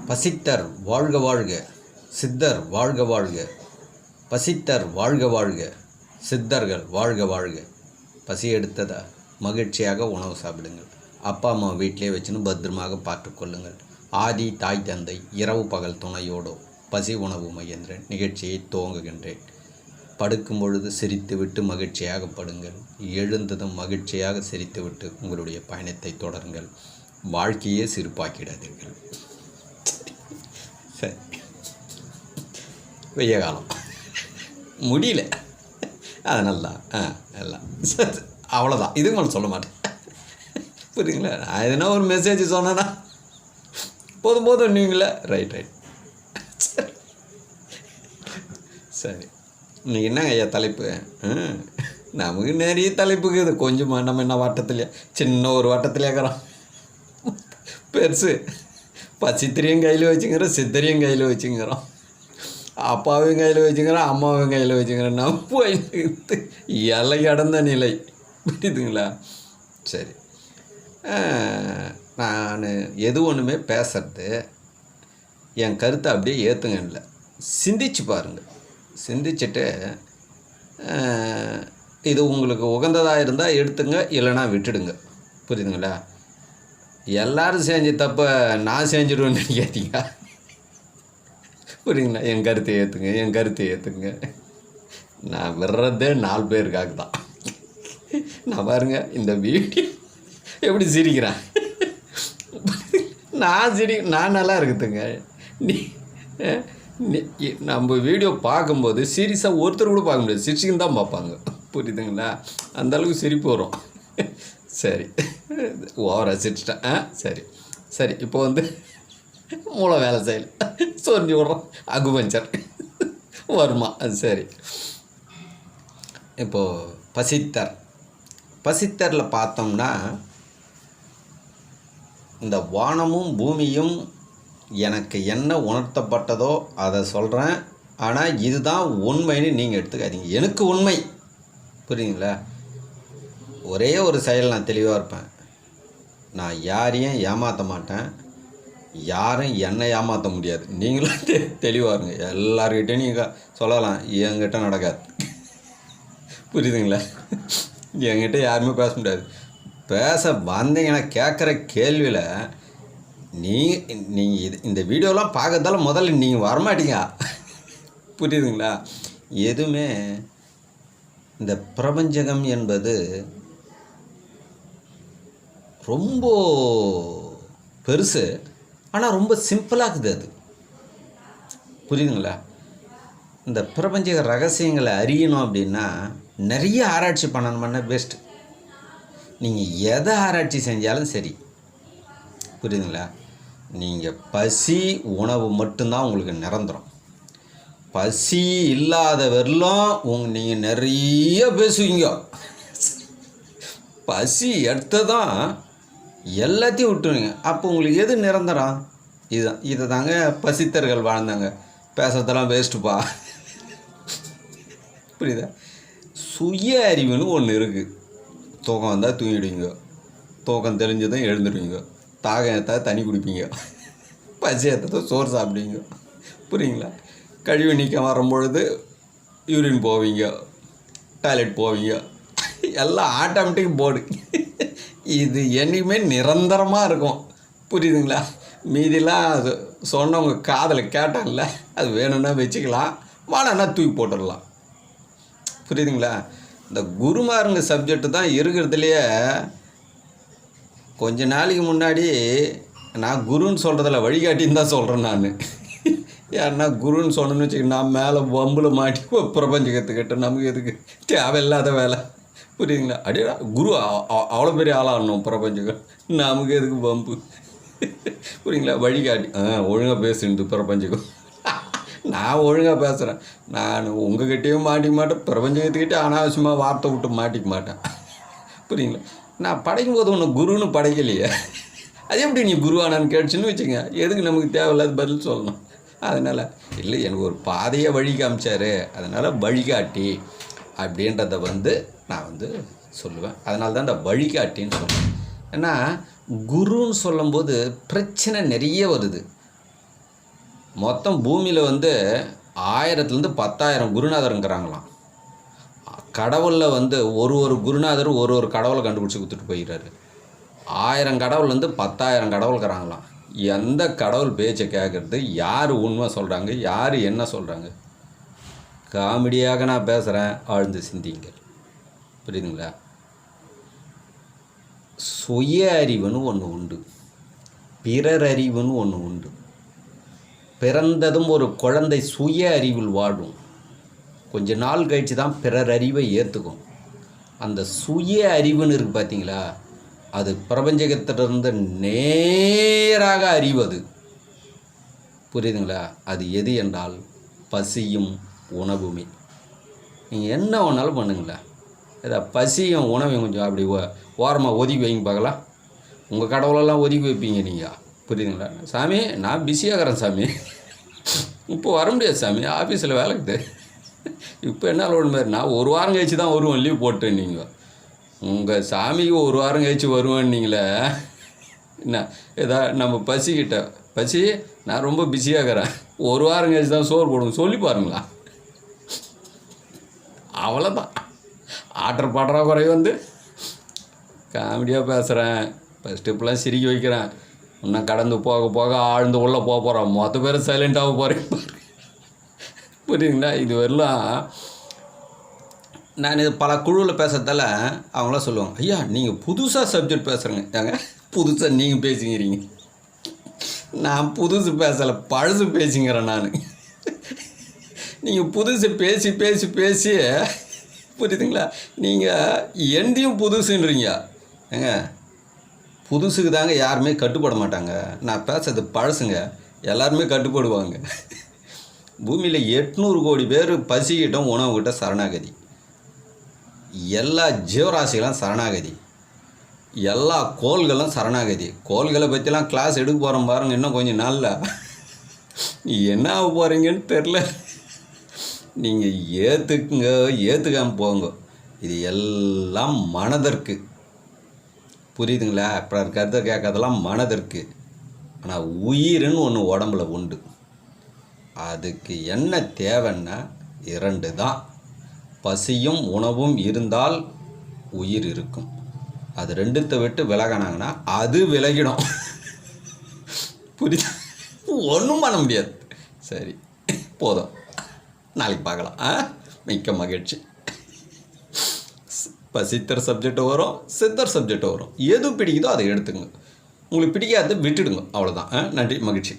பசித்தர் வாழ்க வாழ்க, சித்தர் வாழ்க வாழ்க. பசித்தர் வாழ்க வாழ்க, சித்தர்கள் வாழ்க வாழ்க. பசி எடுத்ததா மகிழ்ச்சியாக உணவு சாப்பிடுங்கள். அப்பா அம்மா வீட்டிலே வச்சுன்னு பத்திரமாக பார்த்துக்கொள்ளுங்கள். ஆதி தாய் தந்தை இரவு பகல் துணையோடு பசி உணவு மகேந்திரன் நிகழ்ச்சியை துவங்குகின்றேன். படுக்கும் பொழுது சிரித்துவிட்டு மகிழ்ச்சியாக படுங்கள். எழுந்ததும் மகிழ்ச்சியாக சிரித்துவிட்டு உங்களுடைய பயணத்தை தொடருங்கள். வாழ்க்கையே சிரிப்பாக்கிடாதீர்கள். சரி, வெய்ய காலம் முடியல, அதனால தான் எல்லாம் அவ்வளோதான். இதுக்கு மேலே சொல்ல மாட்டேன், புரியுங்களா? நான் எதுனா ஒரு மெசேஜ் சொன்னேன்னா போதும் போதும் நீங்களே ரைட். சரி, இன்றைக்கி என்னங்க ஐயா தலைப்பு? நமக்கு நிறைய தலைப்புக்கு இது கொஞ்சமாக நம்ம என்ன வட்டத்துலையா, சின்ன ஒரு வட்டத்துலேயே இருக்கிறோம். பெருசு பசித்திரியும் கையில் வச்சுக்கிறோம், சித்தரையும் கையில் வச்சுக்கிறோம், அப்பாவையும் கையில் வச்சுக்கிறோம், அம்மாவையும் கையில் வச்சுக்கிறோம். நம்ம எல்லை கடந்த நிலை, புரியுதுங்களா? சரி, நான் எது ஒன்றுமே பேசுறது என் கருத்தை அப்படியே ஏற்றுங்க இல்லை, சிந்திச்சு பாருங்கள். சிந்திச்சுட்டு இது உங்களுக்கு உகந்ததாக இருந்தால் எடுத்துங்க, இல்லைனா விட்டுடுங்க. புரியுதுங்களா? எல்லோரும் செஞ்ச தப்ப நான் செஞ்சிடுவேன்னு கேட்டீங்க, புரியுங்களா? என் கருத்தை ஏற்றுங்க, என் கருத்தை ஏற்றுங்க. நான் விடுறதே 4 பேருக்காக தான். நான் பாருங்க இந்த வீடியோ எப்படி சிரிக்கிறேன். நான் நல்லா இருக்குதுங்க. நம்ம வீடியோ பார்க்கும்போது சீரியஸாக ஒருத்தர் கூட பார்க்க முடியாது, சிரிச்சுன்னு தான் பார்ப்பாங்க, புரியுதுங்களா? அந்தளவுக்கு சிரிப்பு வரும். சரி, ஓவராக சிரிச்சிட்டேன். சரி சரி, இப்போ மூளை வேலை செய்யல, சொரிஞ்சு விட்றோம், அகுபஞ்சர் வருமா? சரி, இப்போது பசித்தரில் பார்த்தோம்னா, இந்த வானமும் பூமியும் எனக்கு என்ன உணர்த்தப்பட்டதோ அதை சொல்கிறேன். ஆனால் இதுதான் உண்மைன்னு நீங்கள் எடுத்துக்காதீங்க. எனக்கு உண்மை, புரியுதுங்களா? ஒரே ஒரு செயல் நான் தெளிவாக இருப்பேன். நான் யாரையும் ஏமாற்ற மாட்டேன், யாரும் என்னை ஏமாற்ற முடியாது. நீங்களும் தெளிவாக இருங்க. எல்லார்கிட்டையும் நீங்கள் சொல்லலாம், என்கிட்ட நடக்காது, புரியுதுங்களா? என்கிட்ட யாருமே பேச முடியாது. பேச வந்தீங்கன்னா கேட்குற கேள்வியில் நீங்கள் இந்த வீடியோலாம் பார்க்கறதால முதல்ல நீங்கள் வரமாட்டீங்க, புரியுதுங்களா? எதுவுமே இந்த பிரபஞ்சகம் என்பது ரொம்ப பெருசு, ஆனால் ரொம்ப சிம்பிளாகுது அது, புரியுதுங்களா? இந்த பிரபஞ்ச ரகசியங்களை அறியணும் அப்படின்னா நிறைய ஆராய்ச்சி பண்ணணும்னா பெஸ்ட்டு. நீங்கள் எதை ஆராய்ச்சி செஞ்சாலும் சரி, புரியுதுங்களா? நீங்கள் பசி உணவு மட்டும்தான் உங்களுக்கு நிரந்தரம். பசி இல்லாத வரலும் நீங்கள் நிறைய பேசுவீங்க. பசி எடுத்ததான் எல்லாத்தையும் விட்டுருவீங்க. அப்போ உங்களுக்கு எது நிரந்தரம்? இதுதான். இதை தாங்க பசித்தர்கள் வாழ்ந்தாங்க. பேசுறதெல்லாம் வேஸ்ட்டுப்பா, புரியுதா? சுய அறிவுன்னு ஒன்று இருக்குது. தூக்கம் வந்தால் தூங்கிடுவீங்க, தூக்கம் தெளிஞ்சதும் எழுந்துடுவீங்க, தாகம் ஏற்ற தண்ணி குடிப்பீங்க, பசி ஏற்ற சோறு சாப்பிடுவீங்க, புரியுங்களா? கழிவு நீக்கம் வரும்பொழுது யூரின் போவீங்க, டாய்லெட் போவீங்க, எல்லாம் ஆட்டோமேட்டிக் போர்டு. இது என்றைக்குமே நிரந்தரமாக இருக்கும், புரியுதுங்களா? மீதிலாம் அது சொன்னவங்க காதில் கேட்டாங்கல்ல, அது வேணும்னா வச்சுக்கலாம், வேணும்னா தூக்கி போட்டுடலாம், புரியுதுங்களா? இந்த குருமாருங்க சப்ஜெக்டு தான் இருக்கிறதுலையே. கொஞ்ச நாளைக்கு முன்னாடி நான் குருன்னு சொல்கிறதில்ல, வழிகாட்டின்னு தான் சொல்கிறேன் நான். யாருன்னா குருன்னு சொன்னேன்னு வச்சுக்க, நான் மேலே வம்பில் மாட்டி பிரபஞ்சகத்துக்கிட்ட நமக்கு எதுக்கு தேவையில்லாத வேலை, புரியுதுங்களா? அடியா குரு அவ்வளோ பெரிய ஆளாகணும் பிரபஞ்சகம், நமக்கு எதுக்கு வம்பு, புரியுங்களா? வழிகாட்டி ஒழுங்காக பேசுறது பிரபஞ்சகம். நான் ஒழுங்காக பேசுகிறேன். நான் உங்கள்கிட்டையும் மாட்டிக்க மாட்டேன், பிரபஞ்சகத்துக்கிட்டே அனாவசியமாக வார்த்தை விட்டு மாட்டிக்க மாட்டேன், புரியுங்களா? நான் படைக்கும் போது ஒன்று குருன்னு படைக்கலையே, அது எப்படி நீ குருவானான்னு கேட்டுச்சுன்னு வச்சுங்க, எதுக்கு நமக்கு தேவையில்லாத பதில் சொல்லணும்? அதனால் இல்லை, எனக்கு ஒரு பாதையை வழி காமிச்சார், அதனால் வழிகாட்டி அப்படின்றத நான் சொல்லுவேன். அதனால தான் இந்த வழிகாட்டின்னு சொல்லுவேன். ஏன்னா குருன்னு சொல்லும்போது பிரச்சனை நிறைய வருது. மொத்தம் பூமியில் வந்து 1000லேருந்து 10,000 குருநாதருங்கிறாங்களாம். கடவுளில் வந்து ஒரு குருநாதர் ஒரு கடவுளை கண்டுபிடிச்சி கொடுத்துட்டு போயிடுறாரு. 1000 கடவுள்லேருந்து 10,000 கடவுள்கிறாங்களாம். எந்த கடவுள் பேச்சை கேட்குறது? யார் உண்மை சொல்கிறாங்க, யார் என்ன சொல்கிறாங்க? காமெடியாக நான் பேசுகிறேன், ஆழ்ந்து சிந்திங்க. புரியுதுங்களா? சுய அறிவுன்னு ஒன்று உண்டு, பிறர் அறிவுன்னு ஒன்று உண்டு. பிறந்ததும் ஒரு குழந்தை சுய அறிவில் வாழும். கொஞ்ச நாள் கழித்து தான் பிறர் அறிவை ஏற்றுக்கும். அந்த சுய அறிவுன்னு இருக்குது பார்த்தீங்களா, அது பிரபஞ்சகத்திலிருந்து நேராக அறிவது. புரியுதுங்களா? அது எது என்றால் பசியும் உணவுமே. நீங்கள் என்ன வேணாலும் பண்ணுங்களேன், ஏதா பசியும் உணவையும் கொஞ்சம் அப்படி ஓரமாக ஒதுக்கி வைங்க பார்க்கலாம். உங்கள் கடவுளெல்லாம் ஒதுக்கி வைப்பீங்க நீங்கள். புரியுதுங்களா? சாமி நான் பிஸியாகிறேன் சாமி, இப்போ வர முடியாது சாமி, ஆஃபீஸில் வேலைக்குது, இப்போ என்னால் ஒன்று நான் ஒரு வாரம் கழிச்சு தான் வருவேன், லீவ் போட்டேன். நீங்கள் உங்கள் சாமிக்கு ஒரு வாரம் கழிச்சு வருவேன்னீங்களே என்ன? ஏதா நம்ம பசிக்கிட்ட பசி நான் ரொம்ப பிஸியாகிறேன், ஒரு வாரம் கழிச்சு தான் சோறு போடுங்க சொல்லி பாருங்களா. அவ்வளோதான். ஆர்டர் பாடுறா குறை வந்து காமெடியாக பேசுகிறேன், ஃபஸ்ட்டு இப்பெல்லாம் சிரிக்க வைக்கிறேன். இன்னும் கடந்து போக போக ஆழ்ந்து உள்ளே போக போகிறோம், மொத்த பேர் சைலண்ட்டாக போகிறேன். புரியுதுங்களா? இது வரலாம் நான் இது பல குழுவில் பேசுறதால அவங்களாம் சொல்லுவாங்க, ஐயா நீங்கள் புதுசாக சப்ஜெக்ட் பேசுகிறேங்க. ஏங்க புதுசாக நீங்கள் பேசிக்கிறீங்க, நான் புதுசு பேசலை பழசு பேசிங்கிறேன் நான். நீங்கள் புதுசு பேசி பேசி பேசி புரியுதுங்களா, நீங்கள் எந்தையும் புதுசுன்றீங்க. ஏங்க புதுசுக்கு தாங்க யாருமே கட்டுப்பட மாட்டாங்க. நான் பேசுறது பழசுங்க, எல்லாருமே கட்டுப்படுவாங்க. பூமியில் 800 கோடி பேர் பசிக்கிட்டும் உணவுக்கிட்ட சரணாகதி, எல்லா ஜீவராசிகளும் சரணாகதி, எல்லா கோள்களும் சரணாகதி. கோள்களை பற்றிலாம் கிளாஸ் எடுக்க போகிறோம் பாருங்க, இன்னும் கொஞ்சம் நாளில் என்ன ஆக போகிறீங்கன்னு தெரில. நீங்கள் ஏற்றுக்குங்க, ஏற்றுக்காமல் போங்க. இது எல்லாம் மனதிற்கு. புரியுதுங்களா? அப்புறம் கருத்தை கேட்கறதெல்லாம் மனதிற்கு. ஆனால் உயிர்னு ஒன்று உடம்புல உண்டு. அதுக்கு என்ன தேவைன்னா 2 தான். பசியும் உணவும் இருந்தால் உயிர் இருக்கும். அது 2த்தை விட்டு விலகினாங்கன்னா அது விலகிடும். புரியுது? ஒன்றும் பண்ண முடியாது. சரி போதும், நாளைக்கு பார்க்கலாம். மிக்க மகிழ்ச்சி. இப்போ சித்தர் சப்ஜெக்ட் வரும், சித்தர் சப்ஜெக்ட் வரும். எது பிடிக்குதோ அதை எடுத்துங்க, உங்களுக்கு பிடிக்காத விட்டுடுங்க. அவ்வளோதான். நன்றி, மகிழ்ச்சி.